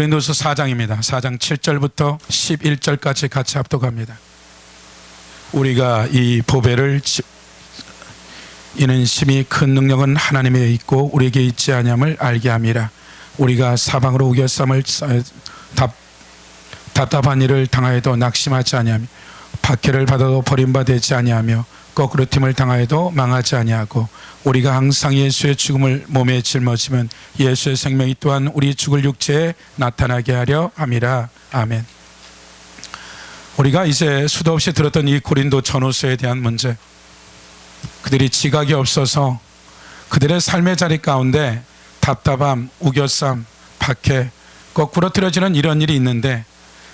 고린도서 4장입니다. 4장 7절부터 11절까지 같이 합독합니다. 우리가 이 보배를 이는 심히 큰 능력은 하나님에 있고 우리에게 있지 아니함을 알게 함이라. 우리가 사방으로 우겨쌈을 답답한 일을 당하여도 낙심하지 아니하며 박해를 받아도 버림받지 아니하며 거꾸로 팀을 당하여도 망하지 아니하고 우리가 항상 예수의 죽음을 몸에 짊어지면 예수의 생명이 또한 우리 죽을 육체에 나타나게 하려 함이라. 아멘. 우리가 이제 수도 없이 들었던 이 고린도 전후서에 대한 문제, 그들이 지각이 없어서 그들의 삶의 자리 가운데 답답함, 우겨쌈, 박해, 거꾸로 틀어지는 이런 일이 있는데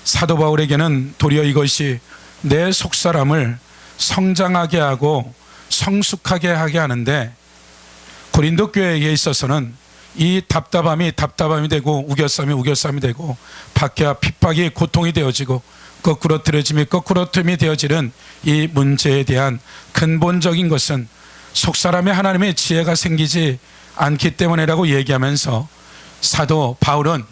사도 바울에게는 도리어 이것이 내 속사람을 성장하게 하고 성숙하게 하게 하는데, 고린도 교회에 있어서는 이 답답함이 답답함이 되고 우겨쌈이 우겨쌈이 되고 박해와 핍박이 고통이 되어지고 거꾸로 틀어짐이 거꾸로 틈이 되어지는 이 문제에 대한 근본적인 것은 속사람의 하나님의 지혜가 생기지 않기 때문이라고 얘기하면서 사도 바울은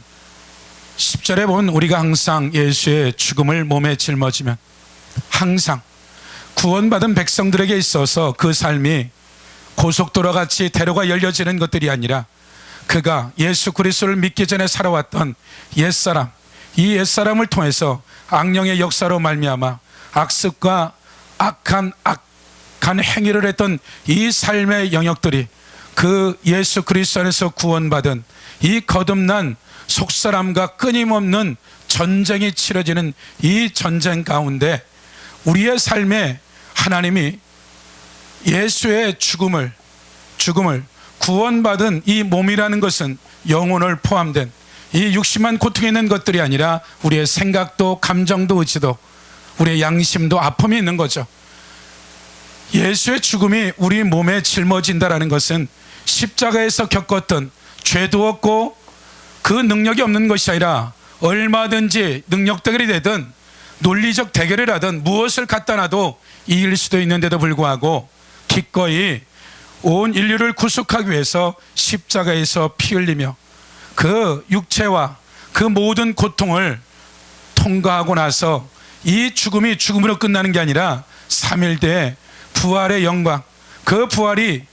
10절에 보면 우리가 항상 예수의 죽음을 몸에 짊어지면, 항상 구원받은 백성들에게 있어서 그 삶이 고속도로 같이 대로가 열려지는 것들이 아니라 그가 예수 그리스도를 믿기 전에 살아왔던 옛사람, 이 옛사람을 통해서 악령의 역사로 말미암아 악습과 악한 행위를 했던 이 삶의 영역들이 그 예수 그리스도 안에서 구원받은 이 거듭난 속사람과 끊임없는 전쟁이 치러지는 이 전쟁 가운데 우리의 삶에 하나님이 예수의 죽음을 구원받은 이 몸이라는 것은 영혼을 포함된 이 육신만 고통이 있는 것들이 아니라 우리의 생각도 감정도 의지도 우리의 양심도 아픔이 있는 거죠. 예수의 죽음이 우리 몸에 짊어진다라는 것은 십자가에서 겪었던 죄도 없고 그 능력이 없는 것이 아니라 얼마든지 능력대결이 되든 논리적 대결을 하든 무엇을 갖다 놔도 이길 수도 있는데도 불구하고 기꺼이 온 인류를 구속하기 위해서 십자가에서 피 흘리며 그 육체와 그 모든 고통을 통과하고 나서 이 죽음이 죽음으로 끝나는 게 아니라 3일 뒤에 부활의 영광, 그 부활이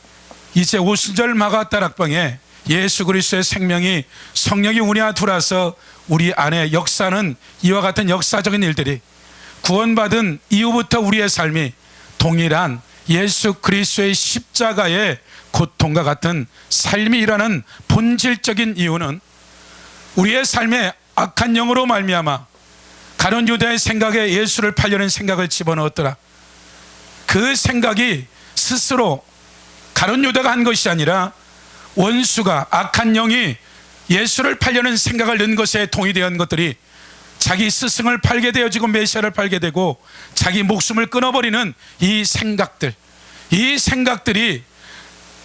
이제 오순절 마가다락방에 예수 그리스도의 생명이 성령이 우리 안에 들어와서 우리 안에 역사는 이와 같은 역사적인 일들이 구원받은 이후부터 우리의 삶이 동일한 예수 그리스도의 십자가의 고통과 같은 삶이 일어나는 본질적인 이유는 우리의 삶에 악한 영으로 말미암아 가룟 유다의 생각에 예수를 팔려는 생각을 집어넣었더라. 그 생각이 스스로 가룟 유다가 한 것이 아니라 원수가, 악한 영이 예수를 팔려는 생각을 넣은 것에 동의되었는 것들이 자기 스승을 팔게 되어지고 메시아를 팔게 되고 자기 목숨을 끊어버리는 이 생각들이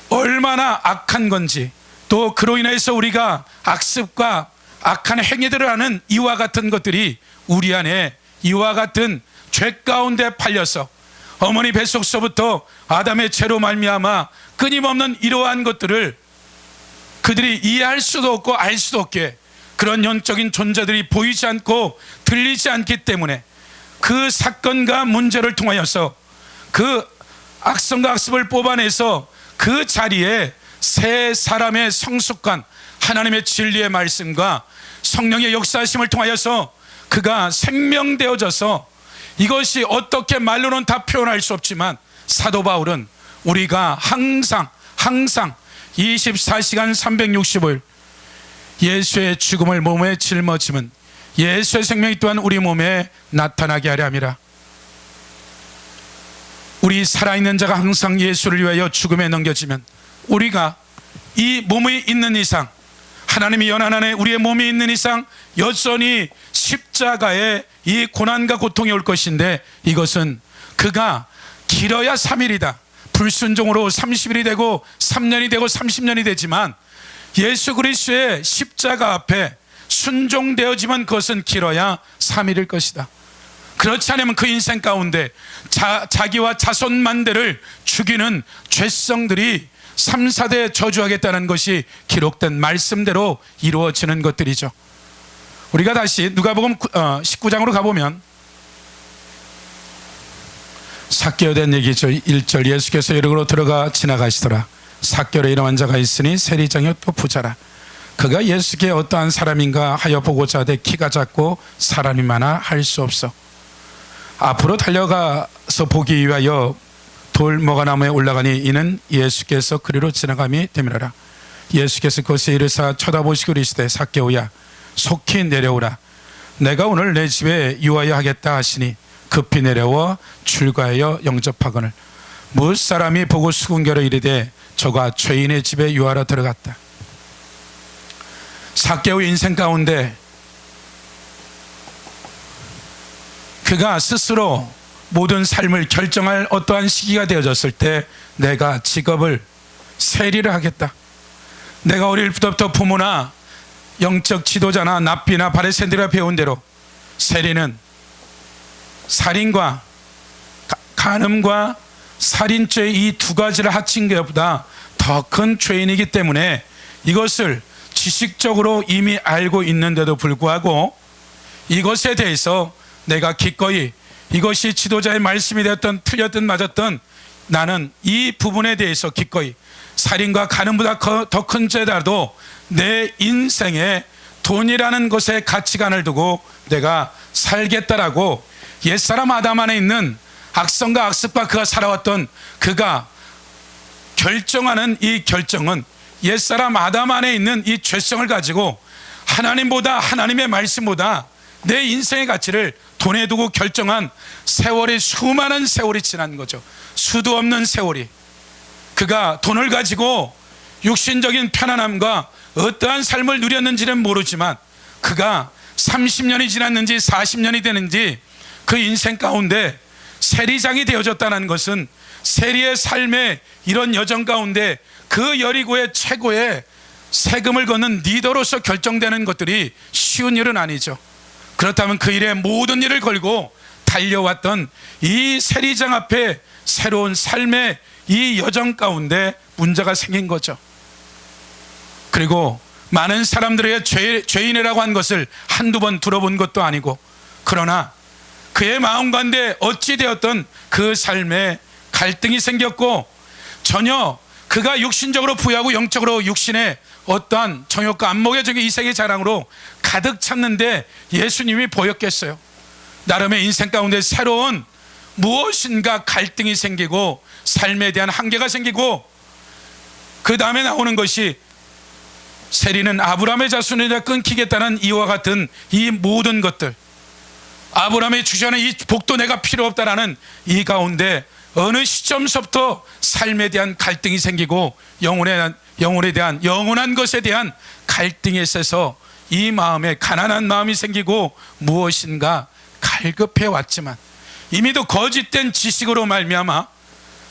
얼마나 악한 건지, 또 그로 인해서 우리가 악습과 악한 행위들을 하는 이와 같은 것들이 우리 안에 이와 같은 죄 가운데 팔려서 어머니 뱃속서부터 아담의 죄로 말미암아 끊임없는 이러한 것들을 그들이 이해할 수도 없고 알 수도 없게 그런 영적인 존재들이 보이지 않고 들리지 않기 때문에 그 사건과 문제를 통하여서 그 악성과 악습을 뽑아내서 그 자리에 새 사람의 성숙한 하나님의 진리의 말씀과 성령의 역사하심을 통하여서 그가 생명되어져서, 이것이 어떻게 말로는 다 표현할 수 없지만 사도 바울은 우리가 항상 24시간 365일 예수의 죽음을 몸에 짊어지면 예수의 생명이 또한 우리 몸에 나타나게 하려 함이라. 우리 살아있는 자가 항상 예수를 위하여 죽음에 넘겨지면 우리가 이 몸이 있는 이상, 하나님이 연한 안에 우리의 몸이 있는 이상 여전히 십자가에 이 고난과 고통이 올 것인데, 이것은 그가 길어야 3일이다, 불순종으로 30일이 되고 3년이 되고 30년이 되지만 예수 그리스도의 십자가 앞에 순종되어지만 그것은 길어야 3일일 것이다. 그렇지 않으면 그 인생 가운데 자기와 자손 만대를 죽이는 죄성들이 3, 4대 저주하겠다는 것이 기록된 말씀대로 이루어지는 것들이죠. 우리가 다시 누가복음 19장으로 가보면 삭개오 된 얘기죠. 1절 예수께서 이르러 들어가 지나가시더라. 삭개오로 이름한 자가 있으니 세리장이었고 부자라. 그가 예수께 어떠한 사람인가 하여 보고자 하되 키가 작고 사람이 많아 할 수 없어 앞으로 달려가서 보기 위하여 돌모가나무에 올라가니 이는 예수께서 그리로 지나감이 되밀어라. 예수께서 그것에 이르사 쳐다보시고 이르시되 삭개오야 속히 내려오라. 내가 오늘 내 집에 유하여 하겠다 하시니 급히 내려와 출가하여 영접하거늘 무엇 사람이 보고 수군결어 이르되 저가 죄인의 집에 유하러 들어갔다. 삭개오 인생 가운데 그가 스스로 모든 삶을 결정할 어떠한 시기가 되어졌을 때 내가 직업을 세리를 하겠다. 내가 어릴 때부터 부모나 영적 지도자나 납비나 바리새인들이 배운 대로 세리는 살인과 간음과 살인죄 이 두 가지를 합친 것보다 더 큰 죄인이기 때문에 이것을 지식적으로 이미 알고 있는데도 불구하고 이것에 대해서 내가 기꺼이 이것이 지도자의 말씀이 되었던 틀렸든 맞았든 나는 이 부분에 대해서 기꺼이 살인과 간음보다 더 큰 죄라도 내 인생에 돈이라는 것에 가치관을 두고 내가 살겠다라고 옛사람 아담 안에 있는 악성과 악습과 그가 살아왔던 그가 결정하는 이 결정은 옛사람 아담 안에 있는 이 죄성을 가지고 하나님보다 하나님의 말씀보다 내 인생의 가치를 돈에 두고 결정한 세월이 수많은 세월이 지난 거죠. 수도 없는 세월이 그가 돈을 가지고 육신적인 편안함과 어떠한 삶을 누렸는지는 모르지만 그가 30년이 지났는지 40년이 되는지 그 인생 가운데 세리장이 되어졌다는 것은 세리의 삶의 이런 여정 가운데 그 여리고의 최고의 세금을 걷는 리더로서 결정되는 것들이 쉬운 일은 아니죠. 그렇다면 그 일에 모든 일을 걸고 달려왔던 이 세리장 앞에 새로운 삶의 이 여정 가운데 문제가 생긴 거죠. 그리고 많은 사람들의 죄인이라고 한 것을 한두 번 들어본 것도 아니고 그러나 그의 마음 가운데 어찌 되었던 그 삶에 갈등이 생겼고 전혀 그가 육신적으로 부여하고 영적으로 육신의 어떠한 정욕과 안목의 적인 이색의 자랑으로 가득 찼는데 예수님이 보였겠어요? 나름의 인생 가운데 새로운 무엇인가 갈등이 생기고 삶에 대한 한계가 생기고 그 다음에 나오는 것이 세리는 아브라함의 자손이라 끊기겠다는 이와 같은 이 모든 것들 아브라함의 주시하는 이 복도 내가 필요 없다라는 이 가운데 어느 시점서부터 삶에 대한 갈등이 생기고 영혼에 대한 영원한 것에 대한 갈등에 있어서 이 마음에 가난한 마음이 생기고 무엇인가 갈급해 왔지만 이미도 거짓된 지식으로 말미암아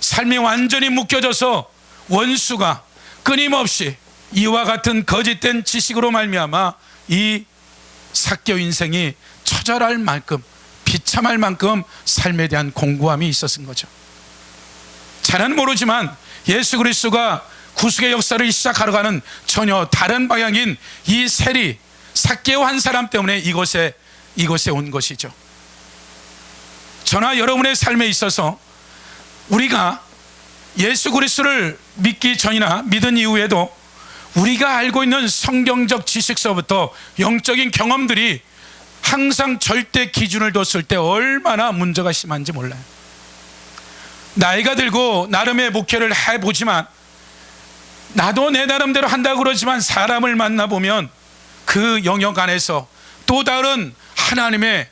삶이 완전히 묶여져서 원수가 끊임없이 이와 같은 거짓된 지식으로 말미암아 이 삭개오 인생이 처절할 만큼 비참할 만큼 삶에 대한 공고함이 있었은 거죠. 잘은 모르지만 예수 그리스도가 구속의 역사를 시작하러 가는 전혀 다른 방향인 이 세리 삭개오 한 사람 때문에 이곳에 온 것이죠. 저나 여러분의 삶에 있어서 우리가 예수 그리스도를 믿기 전이나 믿은 이후에도 우리가 알고 있는 성경적 지식서부터 영적인 경험들이 항상 절대 기준을 뒀을 때 얼마나 문제가 심한지 몰라요. 나이가 들고 나름의 목회를 해보지만 나도 내 나름대로 한다고 그러지만 사람을 만나보면 그 영역 안에서 또 다른 하나님의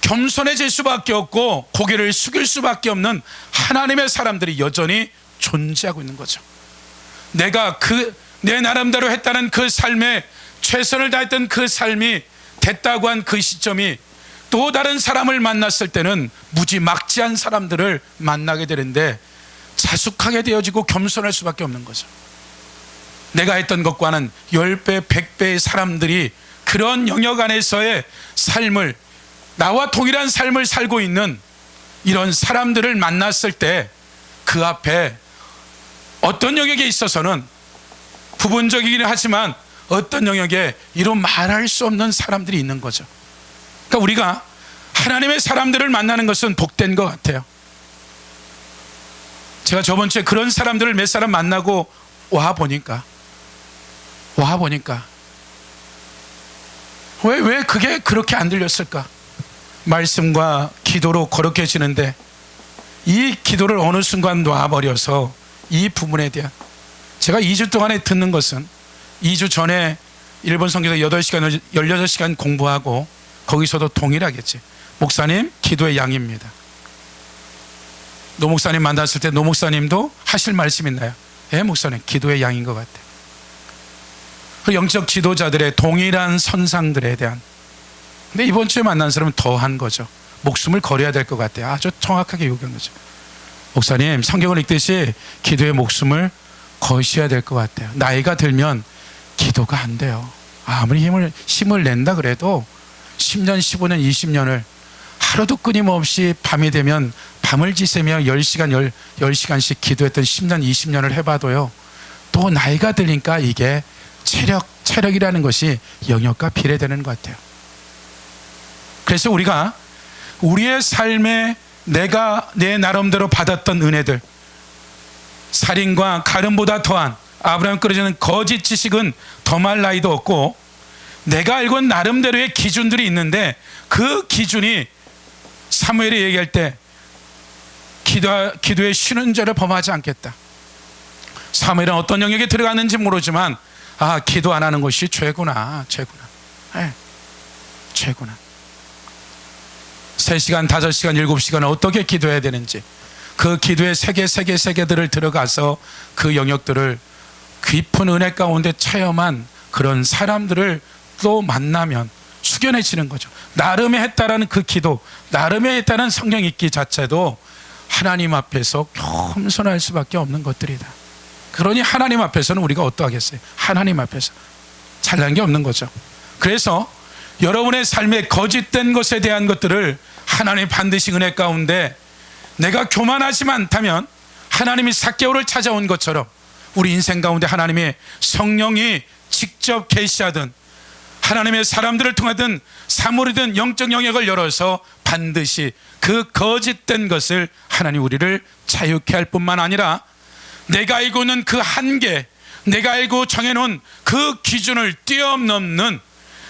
겸손해질 수밖에 없고 고개를 숙일 수밖에 없는 하나님의 사람들이 여전히 존재하고 있는 거죠. 내가 내 나름대로 했다는 그 삶에 최선을 다했던 그 삶이 됐다고 한 그 시점이 또 다른 사람을 만났을 때는 무지막지한 사람들을 만나게 되는데 자숙하게 되어지고 겸손할 수밖에 없는 거죠. 내가 했던 것과는 10배, 100배의 사람들이 그런 영역 안에서의 삶을 나와 동일한 삶을 살고 있는 이런 사람들을 만났을 때 그 앞에 어떤 영역에 있어서는 부분적이긴 하지만 어떤 영역에 이루 말할 수 없는 사람들이 있는 거죠. 그러니까 우리가 하나님의 사람들을 만나는 것은 복된 것 같아요. 제가 저번 주에 그런 사람들을 몇 사람 만나고 와 보니까 왜 그게 그렇게 안 들렸을까? 말씀과 기도로 거룩해지는데 이 기도를 어느 순간 놔버려서 이 부분에 대한, 제가 2주 동안에 듣는 것은 2주 전에 일본 성경에서 8시간, 16시간 공부하고 거기서도 동일하겠지. 목사님 기도의 양입니다. 노 목사님 만났을 때 노 목사님도 하실 말씀 있나요? 예, 목사님 기도의 양인 것 같아요. 영적 지도자들의 동일한 선상들에 대한. 근데 이번 주에 만난 사람은 더한 거죠. 목숨을 걸어야 될 것 같아요. 아주 정확하게 요구한 거죠. 목사님 성경을 읽듯이 기도의 목숨을 거셔야 될 것 같아요. 나이가 들면 기도가 안 돼요. 아무리 힘을 낸다 그래도 10년, 15년, 20년을 하루도 끊임없이 밤이 되면 밤을 지새며 10시간, 10시간씩 기도했던 10년, 20년을 해봐도요, 또 나이가 들니까 이게 체력이라는 것이 영역과 비례되는 것 같아요. 그래서 우리가 우리의 삶에 내가 내 나름대로 받았던 은혜들, 살인과 가늠보다 더한 아브라함 끌어지는 거짓 지식은 더말 나이도 없고, 내가 알고 있는 나름대로의 기준들이 있는데 그 기준이 사무엘이 얘기할 때 기도에 쉬는 죄를 범하지 않겠다. 사무엘은 어떤 영역에 들어갔는지 모르지만 기도 안 하는 것이 죄구나. 네, 죄구나. 3시간, 5시간, 7시간 어떻게 기도해야 되는지, 그 기도의 세계들을 들어가서 그 영역들을 깊은 은혜 가운데 체험한 그런 사람들을 또 만나면 숙연해지는 거죠. 나름의 했다라는 그 기도, 나름의 했다는 성경 읽기 자체도 하나님 앞에서 겸손할 수밖에 없는 것들이다. 그러니 하나님 앞에서는 우리가 어떠하겠어요? 하나님 앞에서 잘난 게 없는 거죠. 그래서 여러분의 삶에 거짓된 것에 대한 것들을 하나님 반드시 은혜 가운데, 내가 교만하지 않다면 하나님이 삭개오를 찾아온 것처럼 우리 인생 가운데 하나님의 성령이 직접 계시하든 하나님의 사람들을 통하든 사물이든 영적 영역을 열어서 반드시 그 거짓된 것을 하나님 우리를 자유케 할 뿐만 아니라, 내가 알고 있는 그 한계, 내가 알고 정해놓은 그 기준을 뛰어넘는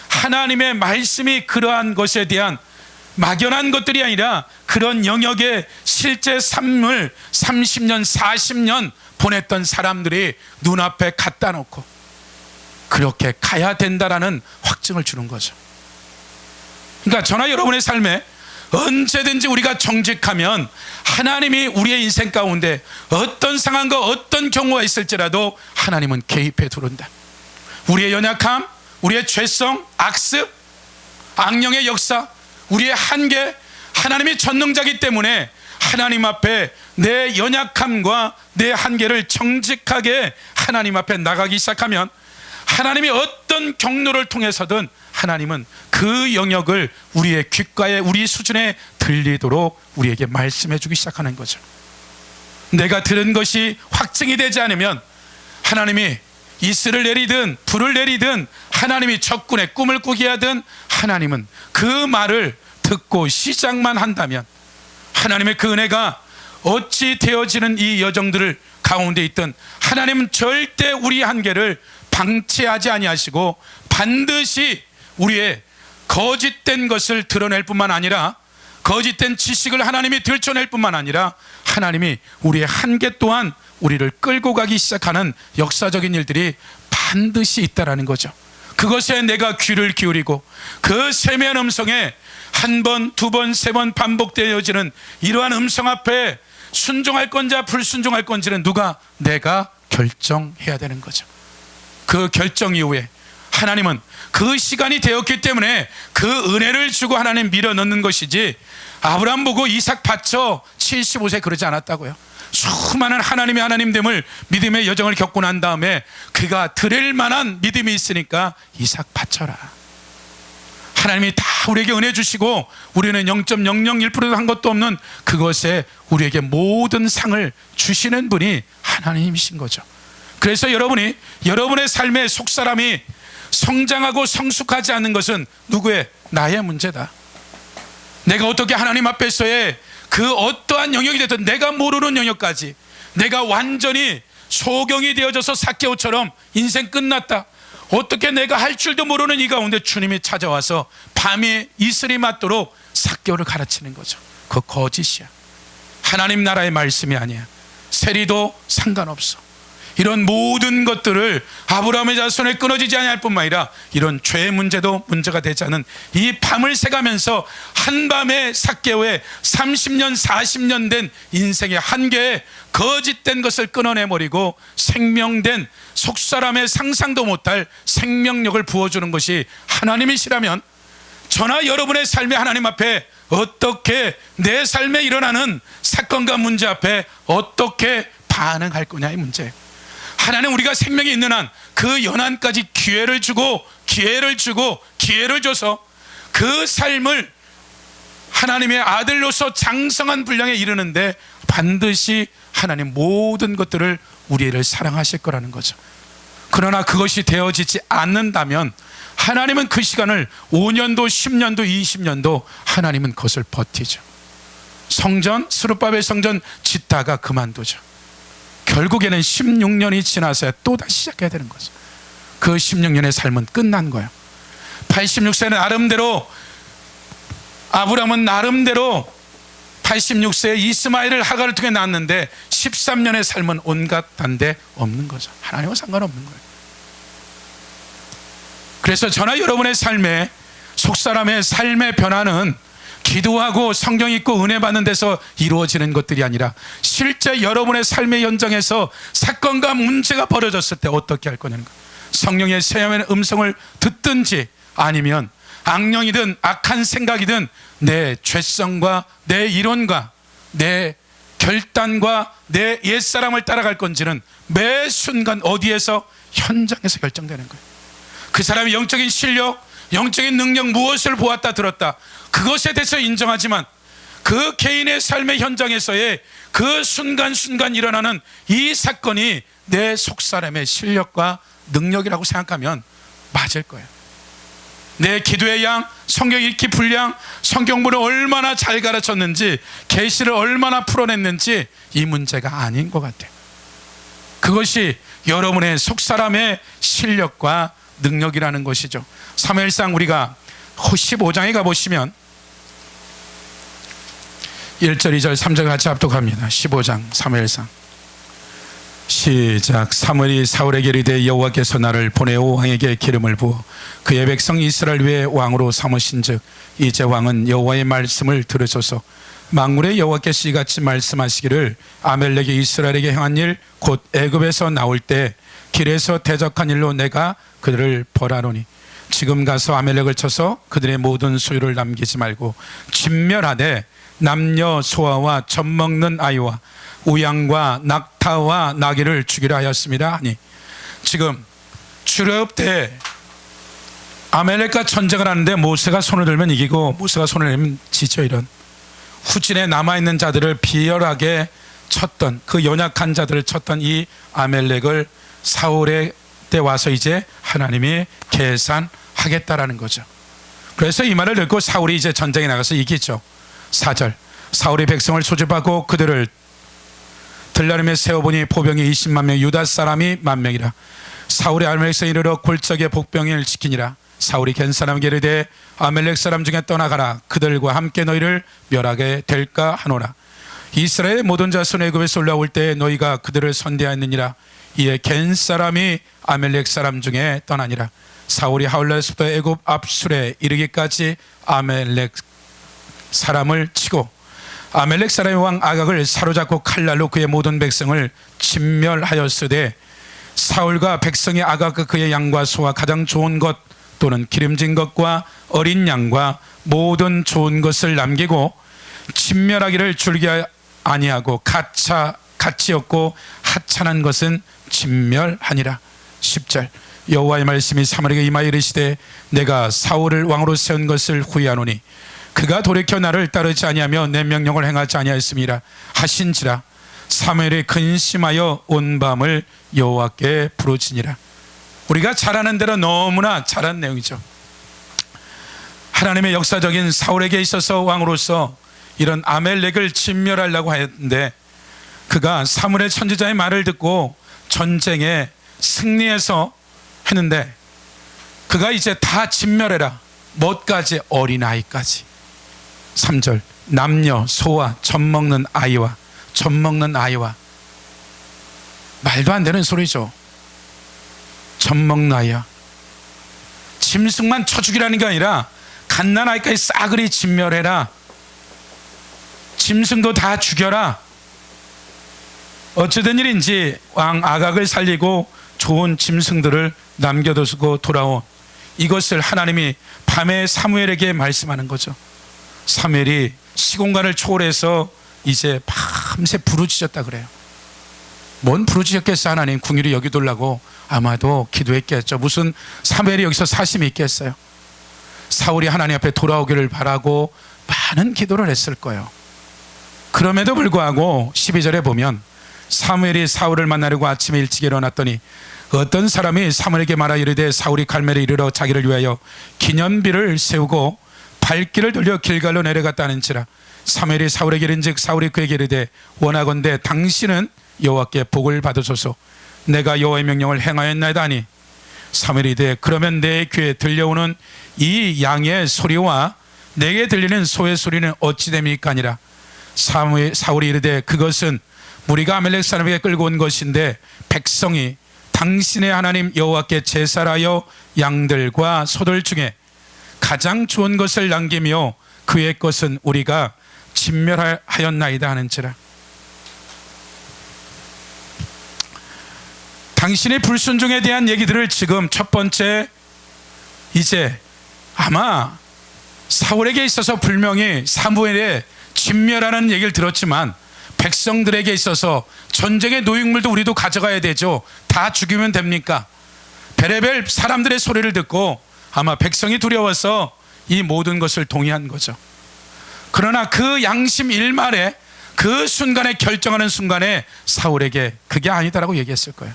하나님의 말씀이 그러한 것에 대한 막연한 것들이 아니라 그런 영역에 실제 삶을 30년, 40년 보냈던 사람들이 눈앞에 갖다 놓고 그렇게 가야 된다라는 확증을 주는 거죠. 그러니까 저나 여러분의 삶에 언제든지 우리가 정직하면 하나님이 우리의 인생 가운데 어떤 상황과 어떤 경우가 있을지라도 하나님은 개입해 들어온다. 우리의 연약함, 우리의 죄성, 악습, 악령의 역사, 우리의 한계, 하나님이 전능자이기 때문에 하나님 앞에 내 연약함과 내 한계를 정직하게 하나님 앞에 나가기 시작하면 하나님이 어떤 경로를 통해서든 하나님은 그 영역을 우리의 귓가에, 우리 수준에 들리도록 우리에게 말씀해 주기 시작하는 거죠. 내가 들은 것이 확증이 되지 않으면 하나님이 이슬을 내리든 불을 내리든 하나님이 적군의 꿈을 꾸게 하든 하나님은 그 말을 듣고 시작만 한다면 하나님의 그 은혜가 어찌 되어지는 이 여정들을 가운데 있든 하나님은 절대 우리 한계를 방치하지 아니하시고 반드시 우리의 거짓된 것을 드러낼 뿐만 아니라, 거짓된 지식을 하나님이 들춰낼 뿐만 아니라 하나님이 우리의 한계 또한 우리를 끌고 가기 시작하는 역사적인 일들이 반드시 있다라는 거죠. 그것에 내가 귀를 기울이고 그 세미한 음성에 한 번, 두 번, 세 번 반복되어지는 이러한 음성 앞에 순종할 건지 불순종할 건지는 내가 결정해야 되는 거죠. 그 결정 이후에 하나님은 그 시간이 되었기 때문에 그 은혜를 주고 하나님 밀어넣는 것이지, 아브라함 보고 이삭 바쳐 75세 그러지 않았다고요. 수많은 하나님의 하나님됨을 믿음의 여정을 겪고 난 다음에 그가 드릴 만한 믿음이 있으니까 이삭 바쳐라. 하나님이 다 우리에게 은혜 주시고 우리는 0.001%도 한 것도 없는 그것에 우리에게 모든 상을 주시는 분이 하나님이신 거죠. 그래서 여러분이 여러분의 삶의 속사람이 성장하고 성숙하지 않는 것은 누구의? 나의 문제다. 내가 어떻게 하나님 앞에서의 그 어떠한 영역이 됐든 내가 모르는 영역까지 내가 완전히 소경이 되어져서 삭개오처럼 인생 끝났다. 어떻게 내가 할 줄도 모르는 이 가운데 주님이 찾아와서 밤이 이슬이 맞도록 삭개오를 가르치는 거죠. 그거 거짓이야. 하나님 나라의 말씀이 아니야. 세리도 상관없어. 이런 모든 것들을 아브라함의 자손에 끊어지지 아니할 뿐만 아니라 이런 죄의 문제도 문제가 되지 않은 이 밤을 새가면서 한밤에 삭개오의 30년 40년 된 인생의 한계에 거짓된 것을 끊어내버리고 생명된 속사람의 상상도 못할 생명력을 부어주는 것이 하나님이시라면 저나 여러분의 삶에 하나님 앞에 어떻게 내 삶에 일어나는 사건과 문제 앞에 어떻게 반응할 거냐의 문제예요. 하나님 우리가 생명이 있는 한 그 연한까지 기회를 주고 기회를 줘서 그 삶을 하나님의 아들로서 장성한 분량에 이르는데 반드시 하나님 모든 것들을 우리를 사랑하실 거라는 거죠. 그러나 그것이 되어지지 않는다면 하나님은 그 시간을 5년도 10년도 20년도 하나님은 그것을 버티죠. 성전 스룹바벨 성전 짓다가 그만두죠. 결국에는 16년이 지나서야 또다시 시작해야 되는 거죠. 그 16년의 삶은 끝난 거예요. 86세는 나름대로 아브라함은 나름대로 86세에 이스마엘을 하가를 통해 낳았는데 13년의 삶은 온갖 단데 없는 거죠. 하나님과 상관없는 거예요. 그래서 저나 여러분의 삶에 속사람의 삶의 변화는 기도하고 성경 읽고 은혜 받는 데서 이루어지는 것들이 아니라 실제 여러분의 삶의 현장에서 사건과 문제가 벌어졌을 때 어떻게 할 거냐는 거예요. 성령의 세함의 음성을 듣든지 아니면 악령이든 악한 생각이든 내 죄성과 내 이론과 내 결단과 내 옛사람을 따라갈 건지는 매 순간 어디에서 현장에서 결정되는 거예요. 그 사람의 영적인 실력, 영적인 능력 무엇을 보았다 들었다 그것에 대해서 인정하지만 그 개인의 삶의 현장에서의 그 순간순간 일어나는 이 사건이 내 속사람의 실력과 능력이라고 생각하면 맞을 거예요. 내 기도의 양, 성경 읽기 분량, 성경문을 얼마나 잘 가르쳤는지 계시를 얼마나 풀어냈는지 이 문제가 아닌 것 같아요. 그것이 여러분의 속사람의 실력과 능력이라는 것이죠. 사무엘상 우리가 15장에 가보시면 1절 2절 3절 같이 합독합니다. 15장 사무엘상 시작. 사무엘이 사울에게 이르되 여호와께서 나를 보내어 왕에게 기름을 부어 그의 백성 이스라엘 위에 왕으로 삼으신즉 이제 왕은 여호와의 말씀을 들으소서. 만군의 여호와께서 이같이 말씀하시기를 아멜렉이 이스라엘에게 행한 일 곧 애굽에서 나올 때 길에서 대적한 일로 내가 그들을 벌하노니 지금 가서 아멜렉을 쳐서 그들의 모든 소유를 남기지 말고 진멸하되 남녀 소아와 젖먹는 아이와 우양과 낙타와 나귀를 죽이라 하였습니다 하니 지금 출애굽 때 아멜렉과 전쟁을 하는데 모세가 손을 들면 이기고 모세가 손을 내면 지죠. 이런 후진에 남아있는 자들을 비열하게 쳤던 그 연약한 자들을 쳤던 이 아멜렉을 사울의 때 와서 이제 하나님이 계산하겠다라는 거죠. 그래서 이 말을 듣고 사울이 이제 전쟁에 나가서 이기죠. 4절 사울이 백성을 소집하고 그들을 들나름에 세워보니 보병이 20만 명 유다 사람이 10,000명이라. 사울이 아멜렉에서 이르러 골짜기에 복병을 지키니라. 사울이 겐 사람에게 이르되 아멜렉 사람 중에 떠나가라. 그들과 함께 너희를 멸하게 될까 하노라. 이스라엘의 모든 자손 애굽에서 올라올 때 너희가 그들을 선대하였느니라. 이에 겐 사람이 아멜렉 사람 중에 떠나니라. 사울이 하울라에서부터 애굽 앞술에 이르기까지 아멜렉 사람을 치고 아멜렉 사람의 왕 아각을 사로잡고 칼날로 그의 모든 백성을 진멸하였으되 사울과 백성의 아각과 그의 양과 소와 가장 좋은 것 또는 기름진 것과 어린 양과 모든 좋은 것을 남기고 진멸하기를 줄기 아니하고 가치없고 하찮은 것은 진멸하니라. 10절 여호와의 말씀이 사무엘에게 임하여 이르시되 내가 사울을 왕으로 세운 것을 후회하노니 그가 돌이켜 나를 따르지 아니하며 내 명령을 행하지 아니하였음이라 하신지라. 사무엘이 근심하여 온 밤을 여호와께 부르짖니라. 우리가 잘 아는 대로 너무나 잘 아는 내용이죠. 하나님의 역사적인 사울에게 있어서 왕으로서 이런 아멜렉을 진멸하려고 했는데, 그가 사무엘 선지자의 말을 듣고 전쟁에 승리해서 했는데, 그가 이제 다 진멸해라. 뭐까지? 어린아이까지. 3절, 남녀 소와 젖먹는 아이와 말도 안 되는 소리죠. 젖먹는 아이야. 짐승만 쳐 죽이라는 게 아니라 갓난아이까지 싸그리 진멸해라. 짐승도 다 죽여라. 어찌된 일인지 왕 아각을 살리고 좋은 짐승들을 남겨두고 돌아온 이것을 하나님이 밤에 사무엘에게 말씀하는 거죠. 사무엘이 시공간을 초월해서 이제 밤새 부르짖었다 그래요. 뭔 부르짖었겠어? 하나님 궁일이 여기돌라고 아마도 기도했겠죠. 무슨 사무엘이 여기서 사심이 있겠어요? 사울이 하나님 앞에 돌아오기를 바라고 많은 기도를 했을 거예요. 그럼에도 불구하고 12절에 보면 사무엘이 사울을 만나려고 아침에 일찍 일어났더니 어떤 사람이 사무엘에게 말하 이르되 사울이 갈멜에 이르러 자기를 위하여 기념비를 세우고 발길을 돌려 길갈로 내려갔다 하는지라. 사무엘이 사울에게 이른즉 사울이 그에게 이르되 원하건대 당신은 여호와께 복을 받으소서. 내가 여호와의 명령을 행하였나이다 하니 사무엘이 이르되 그러면 내 귀에 들려오는 이 양의 소리와 내게 들리는 소의 소리는 어찌 됩니까 아니라. 사울이 이르되 그것은 무리가 아멜렉 사람에게 끌고 온 것인데 백성이 당신의 하나님 여호와께 제사하여 양들과 소들 중에 가장 좋은 것을 남기며 그의 것은 우리가 진멸하였나이다 하는지라. 당신의 불순종에 대한 얘기들을 지금 첫 번째, 이제 아마 사울에게 있어서 분명히 사무엘의 진멸하는 얘기를 들었지만 백성들에게 있어서 전쟁의 노획물도 우리도 가져가야 되죠. 다 죽이면 됩니까? 베레벨 사람들의 소리를 듣고 아마 백성이 두려워서 이 모든 것을 동의한 거죠. 그러나 그 양심 일말에 그 순간에 결정하는 순간에 사울에게 그게 아니다라고 얘기했을 거예요.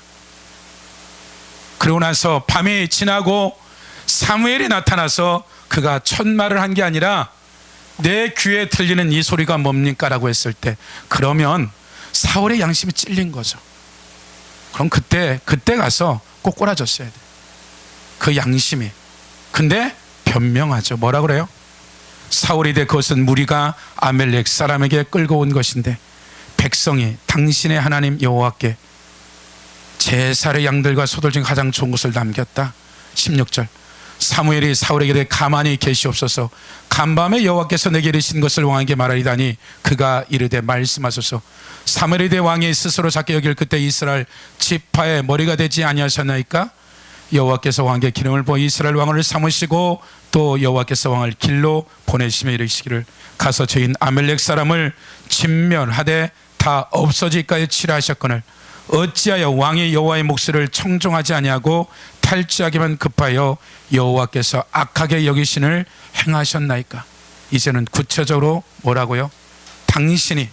그러고 나서 밤이 지나고 사무엘이 나타나서 그가 첫말을 한 게 아니라 내 귀에 들리는 이 소리가 뭡니까? 라고 했을 때 그러면 사울의 양심이 찔린 거죠. 그럼 그때 가서 꼭 꼬라졌어야 돼. 그 양심이. 근데 변명하죠. 뭐라 그래요? 사울이 되 그것은 무리가 아멜렉 사람에게 끌고 온 것인데 백성이 당신의 하나님 여호와께 제사의 양들과 소들 중 가장 좋은 것을 남겼다. 16절, 사무엘이 사울에게 이르되 가만히 계시옵소서. 간밤에 여호와께서 내게 이르신 것을 왕에게 말하리다니 그가 이르되 말씀하소서. 사무엘이 되 왕이 스스로 작게 여길 그때 이스라엘 지파의 머리가 되지 아니하셨나이까? 여호와께서 왕에게 기름을 부어 이스라엘 왕을 삼으시고 또 여호와께서 왕을 길로 보내시며 이르시기를 가서 저인 아멜렉 사람을 진멸하되 다 없어질까에 치라 하셨거늘 어찌하여 왕이 여호와의 목소리를 청종하지 아니하고 탈취하기만 급하여 여호와께서 악하게 여기신을 행하셨나이까? 이제는 구체적으로 뭐라고요? 당신이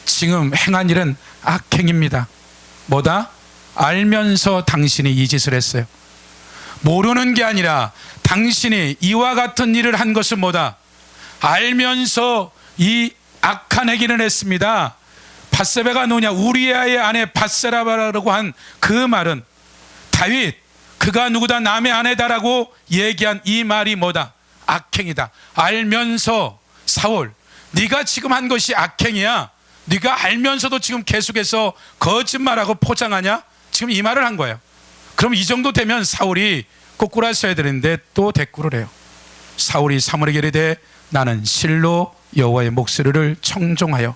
지금 행한 일은 악행입니다. 뭐다? 알면서 당신이 이 짓을 했어요. 모르는 게 아니라 당신이 이와 같은 일을 한 것은 뭐다? 알면서 이 악한 행위를 했습니다. 밧세바가 누구냐? 우리아의 아내 밧세바라고 한 그 말은 다윗 그가 누구다? 남의 아내다라고 얘기한 이 말이 뭐다? 악행이다. 알면서 사울 네가 지금 한 것이 악행이야. 네가 알면서도 지금 계속해서 거짓말하고 포장하냐? 지금 이 말을 한 거예요. 그럼 이 정도 되면 사울이 꼬꾸라져야 되는데 또 대꾸를 해요. 사울이 사무엘에게 이르되 나는 실로 여호와의 목소리를 청종하여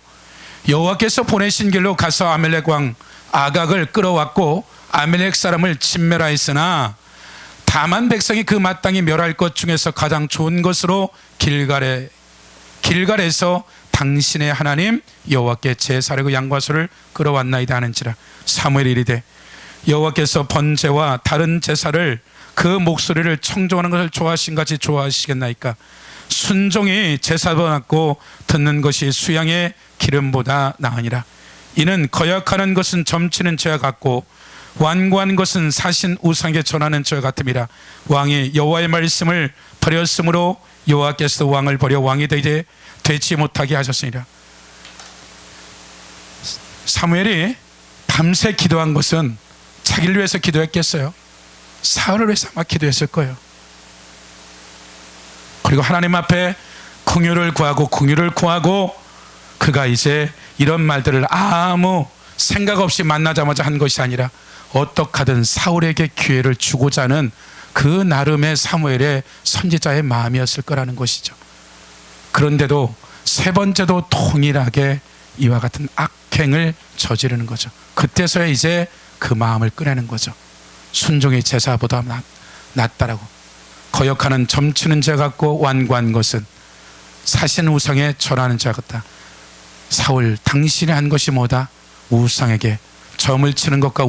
여호와께서 보내신 길로 가서 아멜렉 왕 아각을 끌어왔고 아멜렉 사람을 진멸하였으나 다만 백성이 그 마땅히 멸할 것 중에서 가장 좋은 것으로 길갈에서 당신의 하나님 여호와께 제사를 양과 소를 끌어왔나이다 하는지라. 사무엘이 이르되 여호와께서 번제와 다른 제사를 그 목소리를 청종하는 것을 좋아하신 같이 좋아하시겠나이까? 순종이 제사받고 듣는 것이 수양의 기름보다 나으니라. 이는 거역하는 것은 점치는 죄와 같고 완고한 것은 사신 우상에게 전하는 저 같음이라. 왕이 여호와의 말씀을 버렸으므로 여호와께서 왕을 버려 왕이 되지 못하게 하셨으니라. 사무엘이 밤새 기도한 것은 자기를 위해서 기도했겠어요? 사울을 위해서 아마 기도했을 거예요. 그리고 하나님 앞에 긍휼을 구하고 그가 이제 이런 말들을 아무 생각 없이 만나자마자 한 것이 아니라 어떻게든 사울에게 기회를 주고자 하는 그 나름의 사무엘의 선지자의 마음이었을 거라는 것이죠. 그런데도 세 번째도 동일하게 이와 같은 악행을 저지르는 거죠. 그때서야 이제 그 마음을 꺼내는 거죠. 순종이 제사보다 낫다라고. 거역하는 점치는 자 같고 완고한 것은 사신 우상에 절하는 자 같다. 사울, 당신이 한 것이 뭐다? 우상에게 점을 치는 것과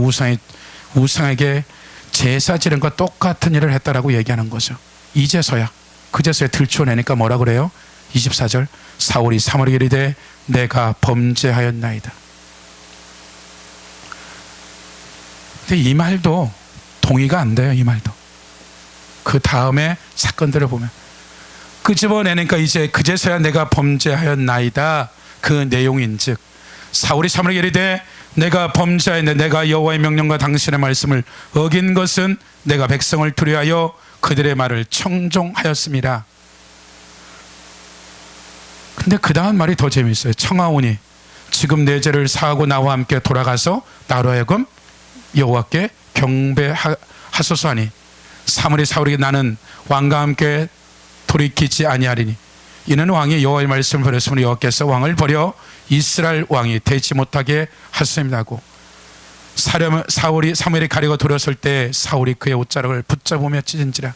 우상에게 제사 지는 것과 똑같은 일을 했다라고 얘기하는 거죠. 이제서야, 그제서야 들추어내니까 뭐라 그래요? 24절, 사울이 사무엘에게 이르되 내가 범죄하였나이다. 근데 이 말도 동의가 안 돼요. 이 말도. 그 다음에 사건들을 보면 끄집어내니까 이제 그제서야 내가 범죄하였나이다. 그 내용인즉 사울이 사무엘에게 이르되 내가 범죄하였는데 내가 여호와의 명령과 당신의 말씀을 어긴 것은 내가 백성을 두려워하여 그들의 말을 청종하였습니다. 근데 그 다음 말이 더 재미있어요. 청하오니 지금 내 죄를 사하고 나와 함께 돌아가서 나로 하여금 여호와께 경배하소서 하니 사무엘이 사울에게 나는 왕과 함께 돌이키지 아니하리니 이는 왕이 여호와의 말씀을 버렸으므로 여호와께서 왕을 버려 이스라엘 왕이 되지 못하게 하셨습니다 하고 사무엘이 가리고 돌렸을 때 사울이 그의 옷자락을 붙잡으며 찢은지라.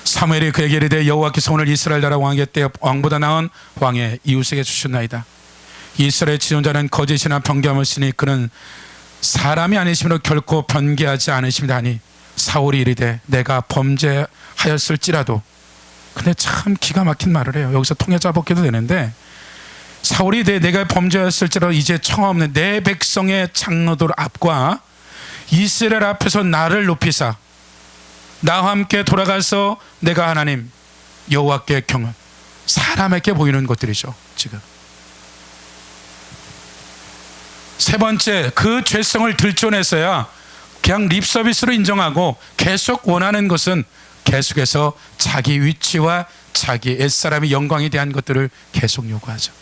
사무엘이 그에게 이르되 여호와께서 오늘 이스라엘 나라 왕에게 때 왕보다 나은 왕의 이웃에게 주셨나이다. 이스라엘 지존자는 거짓이나 변개함을 쓰니 그는 사람이 아니심으로 결코 변개하지 않으십니다 하니 사울이 이르되 내가 범죄하였을지라도. 근데 참 기가 막힌 말을 해요. 여기서 통해 잡아먹기도 되는데 사울이 내가 범죄하였을지라도 이제 청하옵는 내 백성의 장로들 앞과 이스라엘 앞에서 나를 높이사 나와 함께 돌아가서 내가 하나님 여호와께 경을 사람에게 보이는 것들이죠. 지금 세 번째, 그 죄성을 들춰내서야 그냥 립서비스로 인정하고 계속 원하는 것은 계속해서 자기 위치와 자기 옛사람의 영광에 대한 것들을 계속 요구하죠.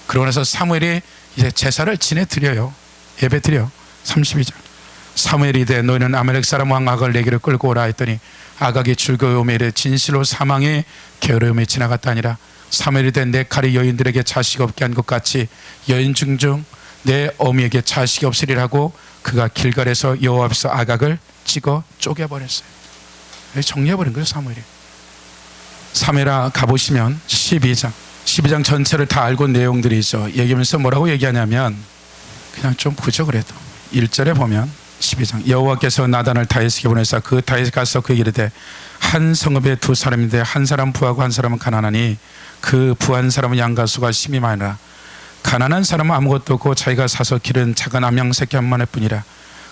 그러고 나서 사무엘이 이제 제사를 지내드려요. 예배드려. 32절 사무엘이 이르되 너희는 아말렉 사람 왕 아각을 내게로 끌고 오라 했더니 아각이 즐거움에 이르되 진실로 사망의 게으름이 지나갔다 아니라 사무엘이 이르되 내 칼이 여인들에게 자식 없게 한 것 같이 여인 중중 내 어미에게 자식이 없으리라고 그가 길갈에서 여호와 앞에서 아각을 찍어 쪼개버렸어요. 정리해버린 거예요. 사무엘아 가보시면 12장 전체를 다 알고 내용들이죠. 얘기하면서 뭐라고 얘기하냐면 그냥 좀 보죠. 그래도 1절에 보면 12장 여호와께서 나단을 다윗에게 보내사 그 다윗이 가서 그에게 이르되 한 성읍에 두 사람인데 한 사람 부하고 한 사람은 가난하니 그 부한 사람은 양과 소가 심히 많으라. 가난한 사람은 아무것도 없고 자기가 사서 기른 작은 암양 새끼 한 마리 뿐이라.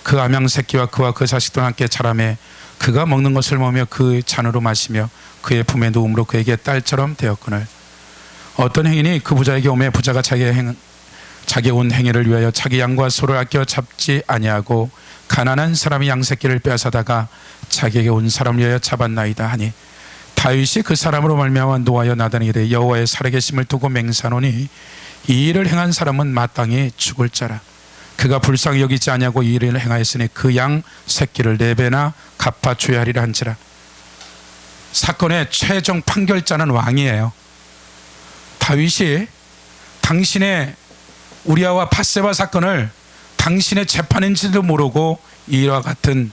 그 암양 새끼와 그와 그 자식들은 함께 자라매 그가 먹는 것을 먹으며 그 잔으로 마시며 그의 품에 누움으로 그에게 딸처럼 되었거늘. 어떤 행인이 그 부자에게 오매 부자가 자기 온 행위를 위하여 자기 양과 소를 아껴 잡지 아니하고 가난한 사람이 양 새끼를 빼앗아다가 자기에게 온 사람을 위하여 잡았나이다 하니 다윗이 그 사람으로 말미암아 노하여 나단에게 이르되 여호와의 살아계심을 두고 맹세하노니 이 일을 행한 사람은 마땅히 죽을 자라. 그가 불쌍히 여기지 아니하고 이 일을 행하였으니 그 양 새끼를 4배나 갚아줘야 하리라 한지라. 사건의 최종 판결자는 왕이에요. 다윗이 당신의 우리아와 밧세바 사건을 당신의 재판인지도 모르고 이와 같은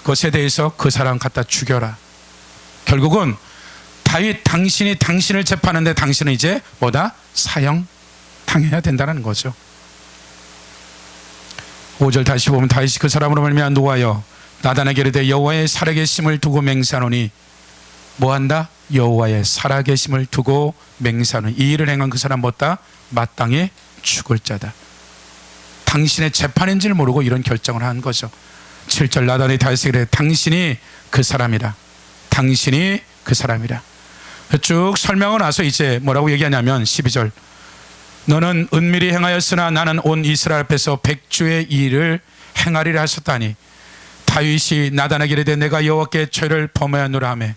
것에 대해서 그 사람 갖다 죽여라. 결국은 다윗 당신이 당신을 재판하는데 당신은 이제 뭐다? 사형 당해야 된다는 거죠. 5절 다시 보면 다윗이 그 사람으로 말미암아 노하여 나단에게 이르되 여호와의 살아계심을 두고 맹세하노니 뭐한다? 여호와의 살아계심을 두고 맹세하노니 이 일을 행한 그 사람 뭐다? 마땅히 죽을 자다. 당신의 재판인 줄 모르고 이런 결정을 한 거죠. 7절 나단이 다윗에게 그래, 당신이 그 사람이라. 당신이 그 사람이라. 쭉 설명하고 나서 이제 뭐라고 얘기하냐면 12절 너는 은밀히 행하였으나 나는 온 이스라엘 앞에서 백주의 일을 행하리라 하셨다니 다윗이 나단에게 이르되 내가 여호와께 죄를 범하였노라 하며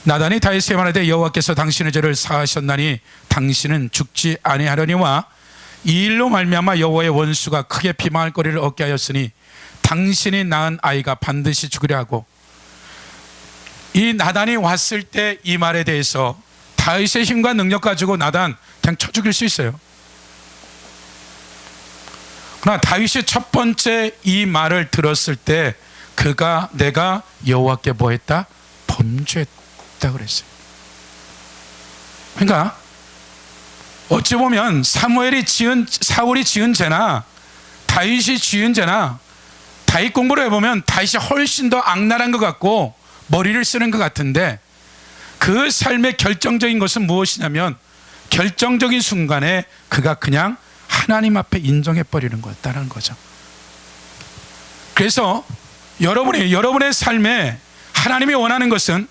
나단이 다윗에게 말하되 여호와께서 당신의 죄를 사하셨나니 당신은 죽지 아니하려니와 이 일로 말미암아 여호와의 원수가 크게 비방할 거리를 얻게 하였으니 당신이 낳은 아이가 반드시 죽으려 하고 이 나단이 왔을 때 이 말에 대해서 다윗의 힘과 능력 가지고 나단 그냥 쳐 죽일 수 있어요. 그러나 다윗이 첫 번째 이 말을 들었을 때 그가 내가 여호와께 뭐 했다? 범죄했다 그랬어요. 그러니까 어찌 보면 사울이 지은 죄나 다윗이 지은 죄나 다윗 공부를 해보면 다윗이 훨씬 더 악랄한 것 같고 머리를 쓰는 것 같은데 그 삶의 결정적인 것은 무엇이냐면 결정적인 순간에 그가 그냥 하나님 앞에 인정해버리는 거였다는 거죠. 그래서 여러분의 삶에 하나님이 원하는 것은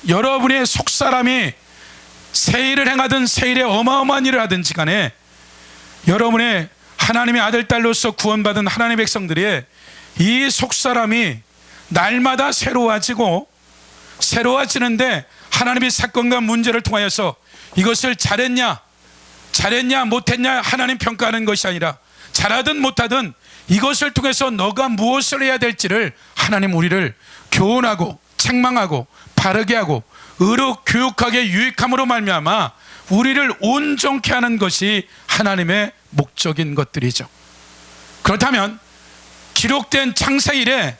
여러분의 속사람이 새 일을 행하든 새 일에 어마어마한 일을 하든지 간에 여러분의 하나님의 아들 딸로서 구원받은 하나님의 백성들의 이 속사람이 날마다 새로워지는데 하나님의 사건과 문제를 통하여서 이것을 잘했냐 못했냐 하나님 평가하는 것이 아니라 잘하든 못하든 이것을 통해서 너가 무엇을 해야 될지를 하나님 우리를 교훈하고 책망하고 바르게 하고 의로 교육하게 유익함으로 말미암아 우리를 온전케 하는 것이 하나님의 목적인 것들이죠. 그렇다면 기록된 창세일에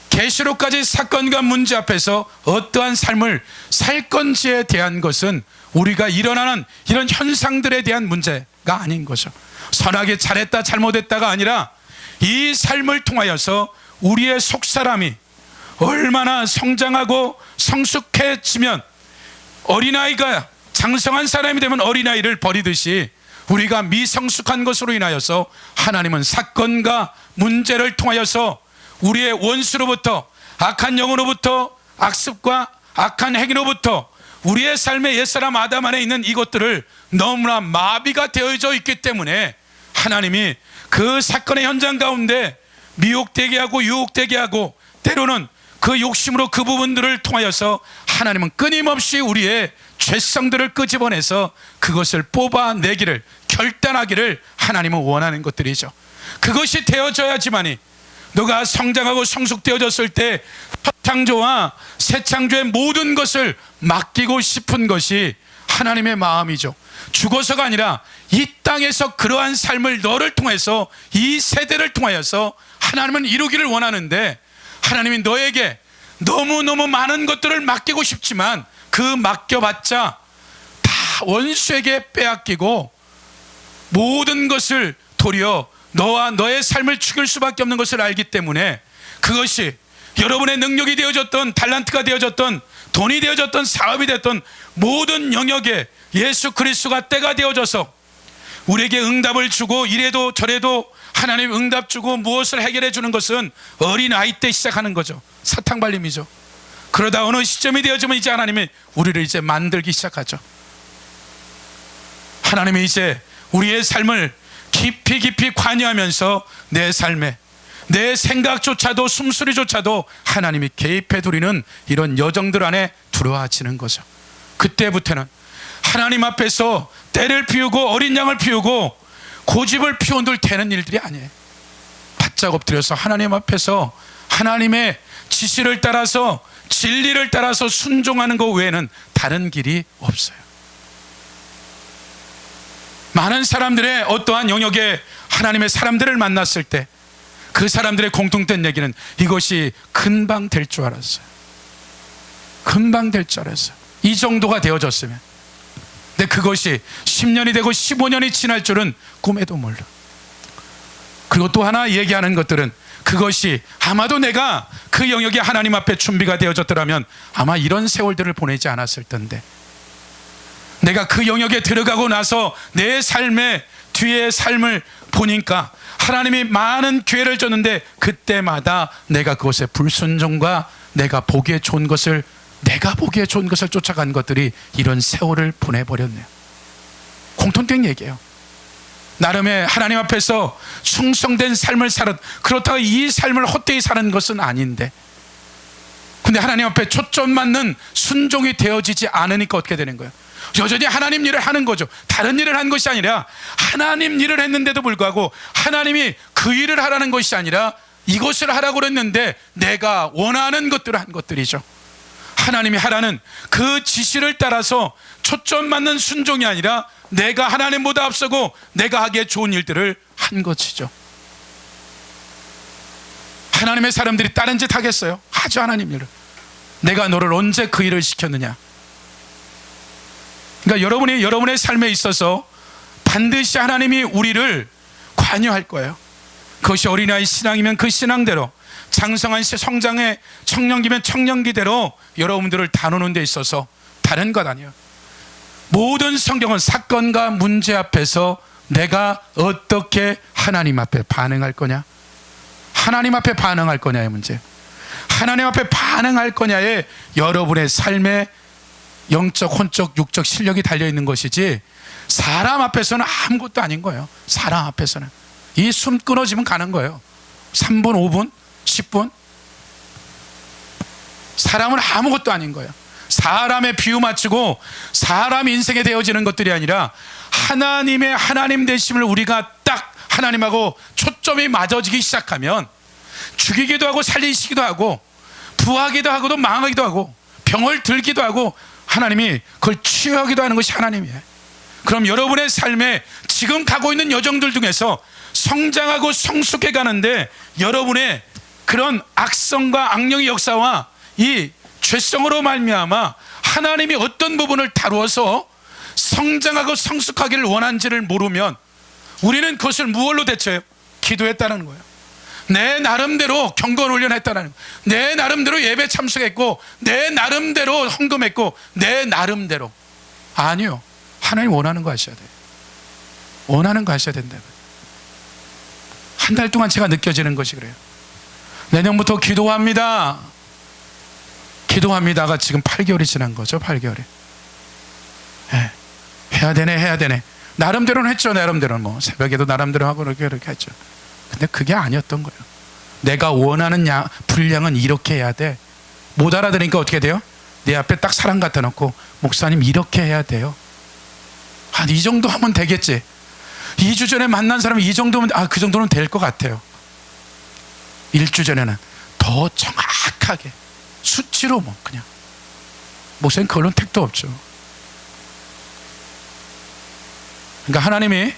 계시록까지 사건과 문제 앞에서 어떠한 삶을 살 건지에 대한 것은 우리가 일어나는 이런 현상들에 대한 문제가 아닌 거죠. 선하게 잘했다 잘못했다가 아니라 이 삶을 통하여서 우리의 속사람이 얼마나 성장하고 성숙해지면 어린아이가 장성한 사람이 되면 어린아이를 버리듯이 우리가 미성숙한 것으로 인하여서 하나님은 사건과 문제를 통하여서 우리의 원수로부터 악한 영으로부터 악습과 악한 행위로부터 우리의 삶의 옛사람 아담 안에 있는 이것들을 너무나 마비가 되어져 있기 때문에 하나님이 그 사건의 현장 가운데 미혹되게 하고 유혹되게 하고 때로는 그 욕심으로 그 부분들을 통하여서 하나님은 끊임없이 우리의 죄성들을 끄집어내서 그것을 뽑아내기를 결단하기를 하나님은 원하는 것들이죠. 그것이 되어져야지만이 너가 성장하고 성숙되어졌을 때 첫 창조와 새 창조의 모든 것을 맡기고 싶은 것이 하나님의 마음이죠. 죽어서가 아니라 이 땅에서 그러한 삶을 너를 통해서 이 세대를 통하여서 하나님은 이루기를 원하는데 하나님이 너에게 너무너무 많은 것들을 맡기고 싶지만 그 맡겨봤자 다 원수에게 빼앗기고 모든 것을 도리어 너와 너의 삶을 죽일 수밖에 없는 것을 알기 때문에 그것이 여러분의 능력이 되어졌던 달란트가 되어졌던 돈이 되어졌던 사업이 됐던 모든 영역에 예수 그리스도가 때가 되어져서 우리에게 응답을 주고 이래도 저래도 하나님 응답 주고 무엇을 해결해 주는 것은 어린아이 때 시작하는 거죠. 사탕발림이죠. 그러다 어느 시점이 되어지면 이제 하나님이 우리를 이제 만들기 시작하죠. 하나님이 이제 우리의 삶을 깊이 관여하면서 내 삶에 내 생각조차도 숨소리조차도 하나님이 개입해 두리는 이런 여정들 안에 들어와지는 거죠. 그때부터는 하나님 앞에서 때를 피우고 어린 양을 피우고 고집을 피워둘 되는 일들이 아니에요. 바짝 엎드려서 하나님 앞에서 하나님의 지시를 따라서 진리를 따라서 순종하는 것 외에는 다른 길이 없어요. 많은 사람들의 어떠한 영역에 하나님의 사람들을 만났을 때 그 사람들의 공통된 얘기는 이것이 금방 될 줄 알았어요. 금방 될 줄 알았어요. 이 정도가 되어졌으면. 근데 그것이 10년이 되고 15년이 지날 줄은 꿈에도 몰라. 그리고 또 하나 얘기하는 것들은 그것이 아마도 내가 그 영역이 하나님 앞에 준비가 되어졌더라면 아마 이런 세월들을 보내지 않았을 텐데 내가 그 영역에 들어가고 나서 내 삶의 뒤의 삶을 보니까 하나님이 많은 기회를 줬는데 그때마다 내가 그것에 불순종과 내가 보기에 좋은 것을 쫓아간 것들이 이런 세월을 보내버렸네요. 공통된 얘기예요. 나름의 하나님 앞에서 충성된 삶을 살았, 그렇다고 이 삶을 헛되이 사는 것은 아닌데, 근데 하나님 앞에 초점 맞는 순종이 되어지지 않으니까 어떻게 되는 거예요? 여전히 하나님 일을 하는 거죠. 다른 일을 한 것이 아니라 하나님 일을 했는데도 불구하고 하나님이 그 일을 하라는 것이 아니라 이것을 하라고 그랬는데 내가 원하는 것들을 한 것들이죠. 하나님이 하라는 그 지시를 따라서 초점 맞는 순종이 아니라 내가 하나님보다 앞서고 내가 하기에 좋은 일들을 한 것이죠. 하나님의 사람들이 다른 짓 하겠어요? 하죠. 하나님 일을. 내가 너를 언제 그 일을 시켰느냐? 그러니까 여러분의 삶에 있어서 반드시 하나님이 우리를 관여할 거예요. 그것이 어린아이 신앙이면 그 신앙대로, 장성한 성장의 청년기면 청년기대로 여러분들을 다루는 데 있어서 다른 것 아니에요. 모든 성경은 사건과 문제 앞에서 내가 어떻게 하나님 앞에 반응할 거냐, 하나님 앞에 반응할 거냐의 문제. 하나님 앞에 반응할 거냐에 여러분의 삶의 영적, 혼적, 육적 실력이 달려있는 것이지, 사람 앞에서는 아무것도 아닌 거예요. 사람 앞에서는 이 숨 끊어지면 가는 거예요. 3분, 5분, 10분. 사람은 아무것도 아닌 거예요. 사람의 비유 맞추고 사람 인생에 되어지는 것들이 아니라 하나님의 하나님 되심을 우리가 딱 하나님하고 초점이 맞아지기 시작하면 죽이기도 하고 살리시기도 하고 부하기도 하고도 망하기도 하고 병을 들기도 하고 하나님이 그걸 치유하기도 하는 것이 하나님이에요. 그럼 여러분의 삶에 지금 가고 있는 여정들 중에서 성장하고 성숙해 가는데 여러분의 그런 악성과 악령의 역사와 이 죄성으로 말미암아 하나님이 어떤 부분을 다루어서 성장하고 성숙하기를 원한지를 모르면 우리는 그것을 무엇로 대처해요? 기도했다는 거예요. 내 나름대로 경건 훈련했다는 거예요. 내 나름대로 예배 참석했고 내 나름대로 헌금했고 내 나름대로. 아니요, 하나님 원하는 거 하셔야 돼요. 원하는 거 하셔야 된다고요. 한 달 동안 제가 느껴지는 것이 그래요. 내년부터 기도합니다가 지금 8개월이 지난 거죠. 8개월이. 네. 해야 되네. 나름대로는 했죠. 나름대로는 뭐 새벽에도 나름대로 하고 이렇게 했죠. 근데 그게 아니었던 거예요. 내가 원하는 분량은 이렇게 해야 돼. 못 알아들으니까 어떻게 돼요? 내 앞에 딱 사람 갖다 놓고 목사님 이렇게 해야 돼요. 한 이 정도 하면 되겠지. 2주 전에 만난 사람이 이 정도면 그 정도는 될 것 같아요. 1주 전에는 더 정확하게 수치로 뭐 그냥 목사님 그걸로는 택도 없죠. 그러니까 하나님이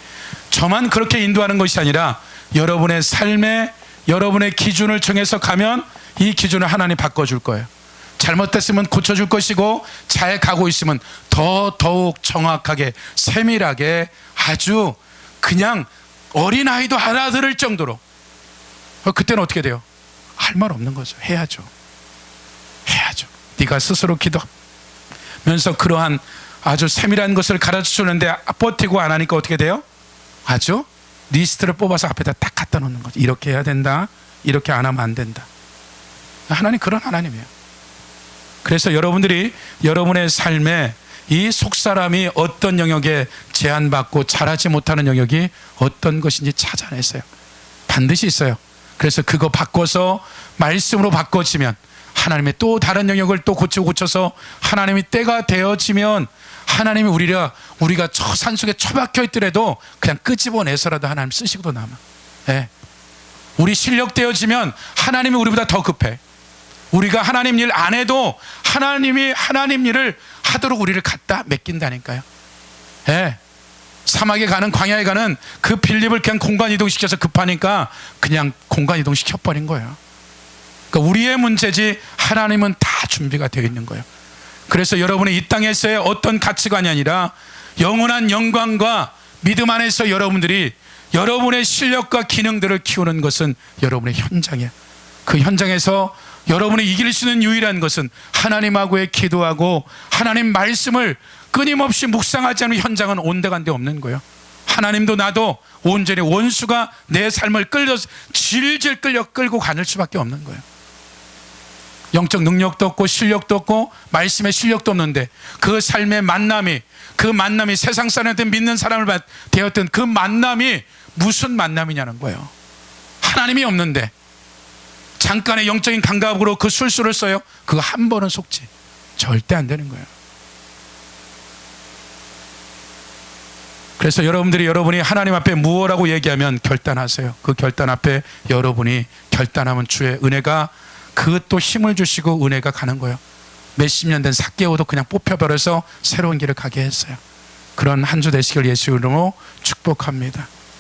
저만 그렇게 인도하는 것이 아니라 여러분의 삶에 여러분의 기준을 정해서 가면 이 기준을 하나님 바꿔줄 거예요. 잘못됐으면 고쳐줄 것이고 잘 가고 있으면 더욱 정확하게 세밀하게 아주 그냥 어린아이도 알아들을 정도로. 그때는 어떻게 돼요? 할 말 없는 거죠. 해야죠. 네가 스스로 기도하면서 그러한 아주 세밀한 것을 가르쳐주는데 버티고 안 하니까 어떻게 돼요? 아주 리스트를 뽑아서 앞에다 딱 갖다 놓는 거죠. 이렇게 해야 된다, 이렇게 안 하면 안 된다. 하나님 그런 하나님이에요. 그래서 여러분들이 여러분의 삶에 이 속사람이 어떤 영역에 제한받고 잘하지 못하는 영역이 어떤 것인지 찾아내세요. 반드시 있어요. 그래서 그거 바꿔서 말씀으로 바꿔지면 하나님의 또 다른 영역을 또 고쳐서 하나님이 때가 되어지면 하나님이 우리가 저 산속에 처박혀 있더라도 그냥 끄집어내서라도 하나님 쓰시고도 남아. 네. 우리 실력 되어지면 하나님이 우리보다 더 급해. 우리가 하나님 일 안 해도 하나님이 하나님 일을 하도록 우리를 갖다 맡긴다니까요. 네. 사막에 가는, 광야에 가는 그 빌립을 그냥 공간 이동시켜서 급하니까 그냥 공간 이동시켜버린 거예요. 그러니까 우리의 문제지 하나님은 다 준비가 되어 있는 거예요. 그래서 여러분의 이 땅에서의 어떤 가치관이 아니라 영원한 영광과 믿음 안에서 여러분들이 여러분의 실력과 기능들을 키우는 것은 여러분의 현장이에요. 그 현장에서 여러분이 이길 수 있는 유일한 것은 하나님하고의 기도하고 하나님 말씀을 끊임없이 묵상하지 않은 현장은 온데간데 없는 거예요. 하나님도 나도 온전히 원수가 내 삶을 질질 끌고 가는 수밖에 없는 거예요. 영적 능력도 없고 실력도 없고 말씀의 실력도 없는데 그 삶의 만남이, 그 만남이 세상 사람한테 믿는 사람을 되었던 그 만남이 무슨 만남이냐는 거예요. 하나님이 없는데 잠깐의 영적인 감각으로 그 술수를 써요. 그거 한 번은 속지 절대 안 되는 거예요. 그래서 여러분이 하나님 앞에 무엇라고 얘기하면 결단하세요. 그 결단 앞에 여러분이 결단하면 주의 은혜가 그것도 힘을 주시고 은혜가 가는 거예요. 몇십 년 된 삭개오도 그냥 뽑혀버려서 새로운 길을 가게 했어요. 그런 한 주 되시길 예수 이름으로 축복합니다.